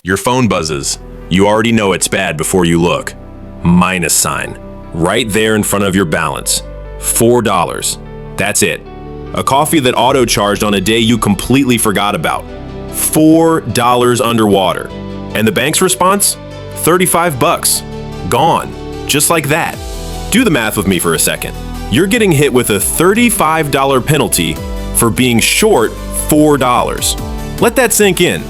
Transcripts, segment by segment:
Your phone buzzes. You already know it's bad before you look. Minus sign. Right there in front of your balance. $4. That's it. A coffee that auto-charged on a day you completely forgot about. $4 underwater. And the bank's response? $35. Gone. Just like that. Do the math with me for a second. You're getting hit with a $35 penalty for being short $4. Let that sink in.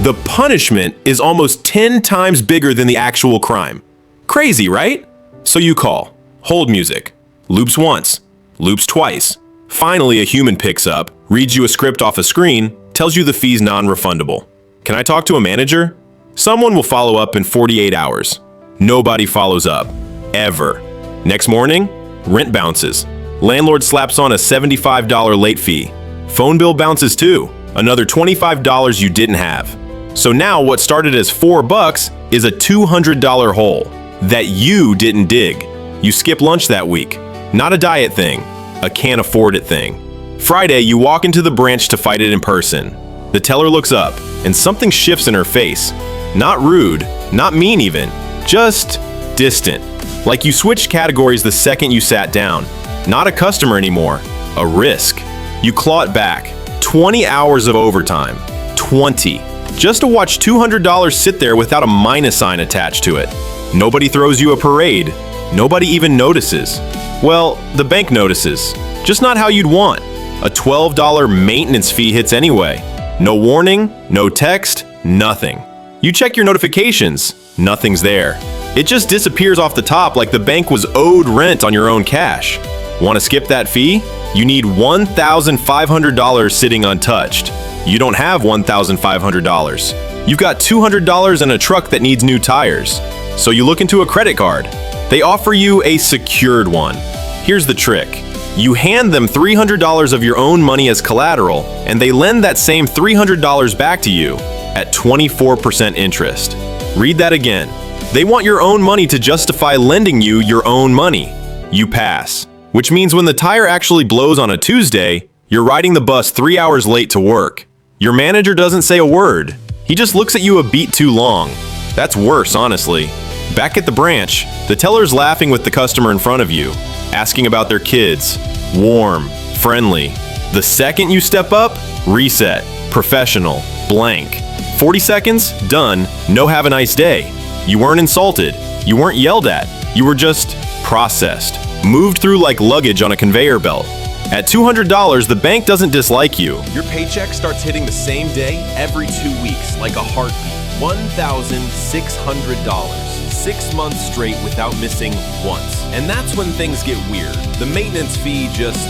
The punishment is almost 10 times bigger than the actual crime. Crazy, right? So you call. Hold music. Loops once. Loops twice. Finally, a human picks up, reads you a script off a screen, tells you the fee's non-refundable. Can I talk to a manager? Someone will follow up in 48 hours. Nobody follows up. Ever. Next morning, rent bounces. Landlord slaps on a $75 late fee. Phone bill bounces too. Another $25 you didn't have. So now what started as $4 is a $200 hole that you didn't dig. You skip lunch that week. Not a diet thing, a can't afford it thing. Friday, you walk into the branch to fight it in person. The teller looks up and something shifts in her face. Not rude, not mean even, just distant. Like you switched categories the second you sat down. Not a customer anymore, a risk. You claw it back. 20 hours of overtime. 20. Just to watch $200 sit there without a minus sign attached to it. Nobody throws you a parade. Nobody even notices. Well, the bank notices. Just not how you'd want. A $12 maintenance fee hits anyway. No warning, no text, nothing. You check your notifications. Nothing's there. It just disappears off the top like the bank was owed rent on your own cash. Want to skip that fee? You need $1,500 sitting untouched. You don't have $1,500. You've got $200 and a truck that needs new tires. So you look into a credit card. They offer you a secured one. Here's the trick. You hand them $300 of your own money as collateral, and they lend that same $300 back to you at 24% interest. Read that again. They want your own money to justify lending you your own money. You pass. Which means when the tire actually blows on a Tuesday, you're riding the bus 3 hours late to work. Your manager doesn't say a word. He just looks at you a beat too long. That's worse, honestly. Back at the branch, the teller's laughing with the customer in front of you, asking about their kids. Warm, friendly. The second you step up, reset, professional, blank. 40 seconds, done, no have a nice day. You weren't insulted. You weren't yelled at. You were just processed. Moved through like luggage on a conveyor belt. At $200, the bank doesn't dislike you. Your paycheck starts hitting the same day every 2 weeks, like a heartbeat. $1,600. 6 months straight without missing once. And that's when things get weird. The maintenance fee just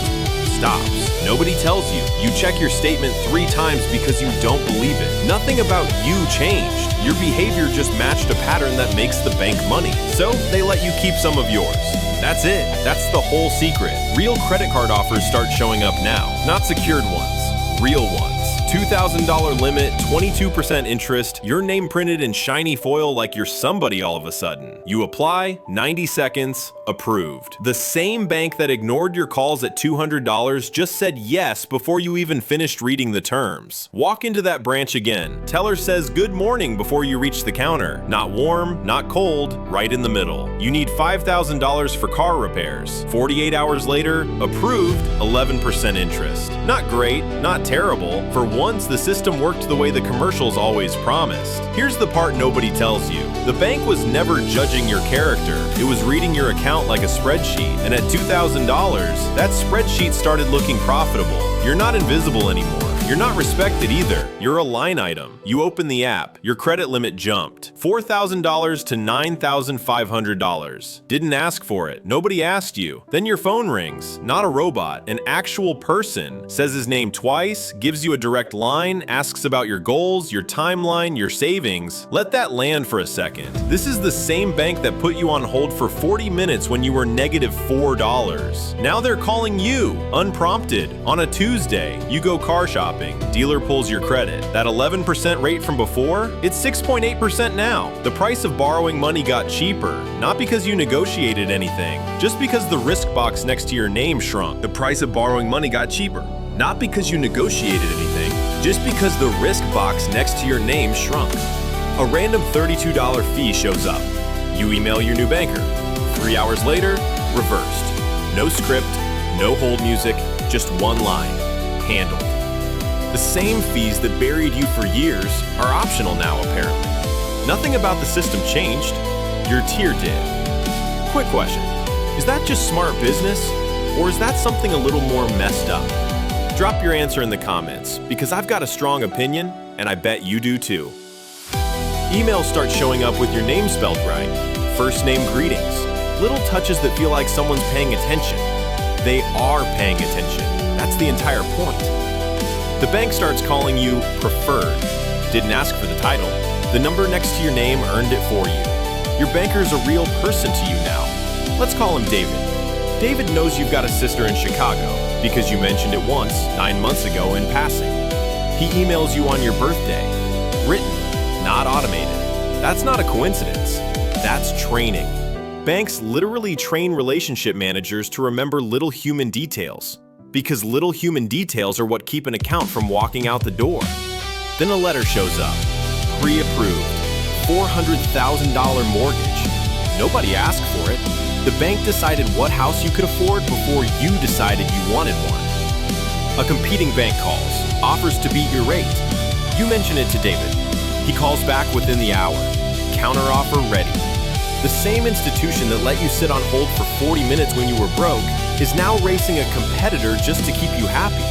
stops. Nobody tells you. You check your statement 3 times because you don't believe it. Nothing about you changed. Your behavior just matched a pattern that makes the bank money. So they let you keep some of yours. That's it. That's the whole secret. Real credit card offers start showing up now. Not secured ones. Real ones. $2,000 limit, 22% interest, your name printed in shiny foil like you're somebody all of a sudden. You apply, 90 seconds, approved. The same bank that ignored your calls at $200 just said yes before you even finished reading the terms. Walk into that branch again. Teller says good morning before you reach the counter. Not warm, not cold, right in the middle. You need $5,000 for car repairs. 48 hours later, approved, 11% interest. Not great, not terrible. For once, the system worked the way the commercials always promised. Here's the part nobody tells you. The bank was never judging your character. It was reading your account like a spreadsheet. And at $2,000, that spreadsheet started looking profitable. You're not invisible anymore. You're not respected either. You're a line item. You open the app. Your credit limit jumped. $4,000 to $9,500. Didn't ask for it. Nobody asked you. Then your phone rings. Not a robot. An actual person. Says his name twice, gives you a direct line, asks about your goals, your timeline, your savings. Let that land for a second. This is the same bank that put you on hold for 40 minutes when you were negative $4. Now they're calling you, unprompted. On a Tuesday, you go car shopping. Dealer pulls your credit. That 11% rate from before, it's 6.8% now. The price of borrowing money got cheaper, not because you negotiated anything, just because the risk box next to your name shrunk. The price of borrowing money got cheaper, not because you negotiated anything, just because the risk box next to your name shrunk. A random $32 fee shows up. You email your new banker. 3 hours later, reversed. No script, no hold music, just one line. Handled. The same fees that buried you for years are optional now, apparently. Nothing about the system changed. Your tier did. Quick question. Is that just smart business? Or is that something a little more messed up? Drop your answer in the comments, because I've got a strong opinion, and I bet you do too. Emails start showing up with your name spelled right. First name greetings. Little touches that feel like someone's paying attention. They are paying attention. That's the entire point. The bank starts calling you preferred. Didn't ask for the title. The number next to your name earned it for you. Your banker's a real person to you now. Let's call him David. David knows you've got a sister in Chicago because you mentioned it once 9 months ago in passing. He emails you on your birthday. Written, not automated. That's not a coincidence. That's training. Banks literally train relationship managers to remember little human details, because little human details are what keep an account from walking out the door. Then a letter shows up. Pre-approved. $400,000 mortgage. Nobody asked for it. The bank decided what house you could afford before you decided you wanted one. A competing bank calls, offers to beat your rate. You mention it to David. He calls back within the hour. Counteroffer ready. The same institution that let you sit on hold for 40 minutes when you were broke is now racing a competitor just to keep you happy.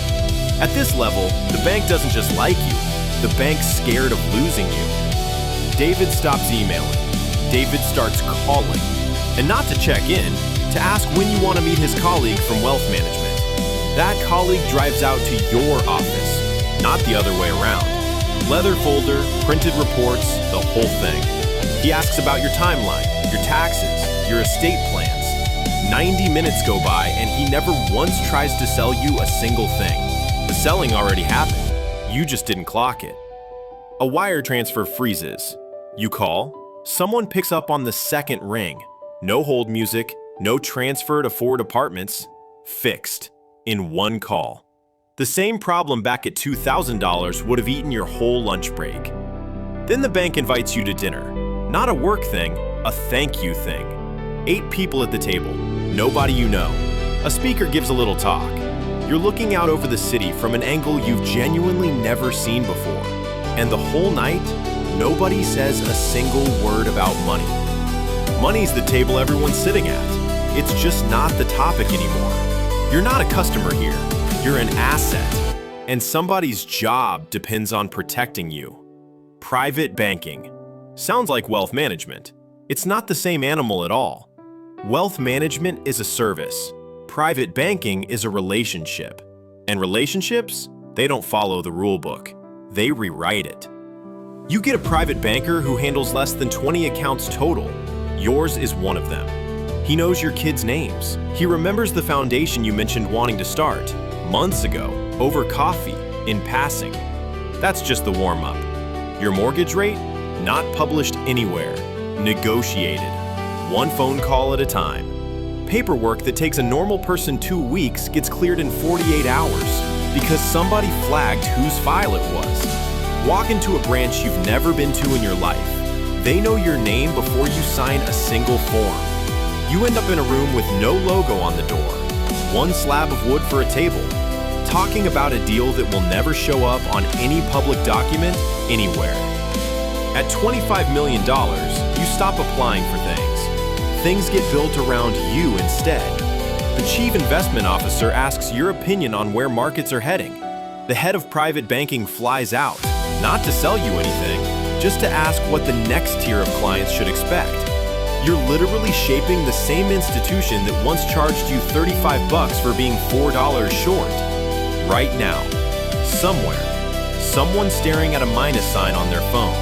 At this level, the bank doesn't just like you, the bank's scared of losing you. David stops emailing. David starts calling. And not to check in, to ask when you want to meet his colleague from wealth management. That colleague drives out to your office, not the other way around. Leather folder, printed reports, the whole thing. He asks about your timeline, your taxes, your estate plans. 90 minutes go by and he never once tries to sell you a single thing. The selling already happened. You just didn't clock it. A wire transfer freezes. You call. Someone picks up on the second ring. No hold music, no transfer to 4 departments. Fixed. In one call. The same problem back at $2,000 would have eaten your whole lunch break. Then the bank invites you to dinner. Not a work thing, a thank you thing. 8 people at the table, nobody you know. A speaker gives a little talk. You're looking out over the city from an angle you've genuinely never seen before. And the whole night, nobody says a single word about money. Money's the table everyone's sitting at. It's just not the topic anymore. You're not a customer here, you're an asset. And somebody's job depends on protecting you. Private banking. Sounds like wealth management. It's not the same animal at all. Wealth management is a service. Private banking is a relationship. And relationships, they don't follow the rule book. They rewrite it. You get a private banker who handles less than 20 accounts total. Yours is one of them. He knows your kids' names. He remembers the foundation you mentioned wanting to start months ago, over coffee, in passing. That's just the warm-up. Your mortgage rate? Not published anywhere. Negotiated. One phone call at a time. Paperwork that takes a normal person 2 weeks gets cleared in 48 hours because somebody flagged whose file it was. Walk into a branch you've never been to in your life. They know your name before you sign a single form. You end up in a room with no logo on the door, one slab of wood for a table, talking about a deal that will never show up on any public document anywhere. At $25 million, you stop applying for things. Things get built around you instead. The chief investment officer asks your opinion on where markets are heading. The head of private banking flies out, not to sell you anything, just to ask what the next tier of clients should expect. You're literally shaping the same institution that once charged you $35 for being $4 short. Right now, somewhere, someone's staring at a minus sign on their phone.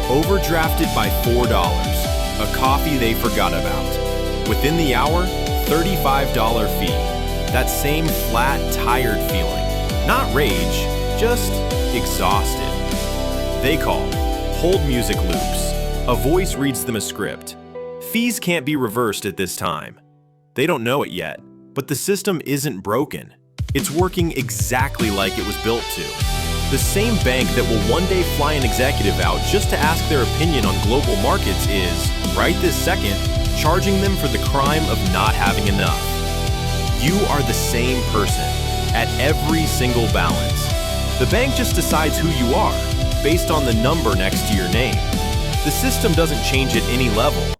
Overdrafted by $4, a coffee they forgot about. Within the hour, $35 fee. That same flat, tired feeling. Not rage, just exhausted. They call. Hold music loops. A voice reads them a script. Fees can't be reversed at this time. They don't know it yet, but the system isn't broken. It's working exactly like it was built to. The same bank that will one day fly an executive out just to ask their opinion on global markets is, right this second, charging them for the crime of not having enough. You are the same person at every single balance. The bank just decides who you are based on the number next to your name. The system doesn't change at any level.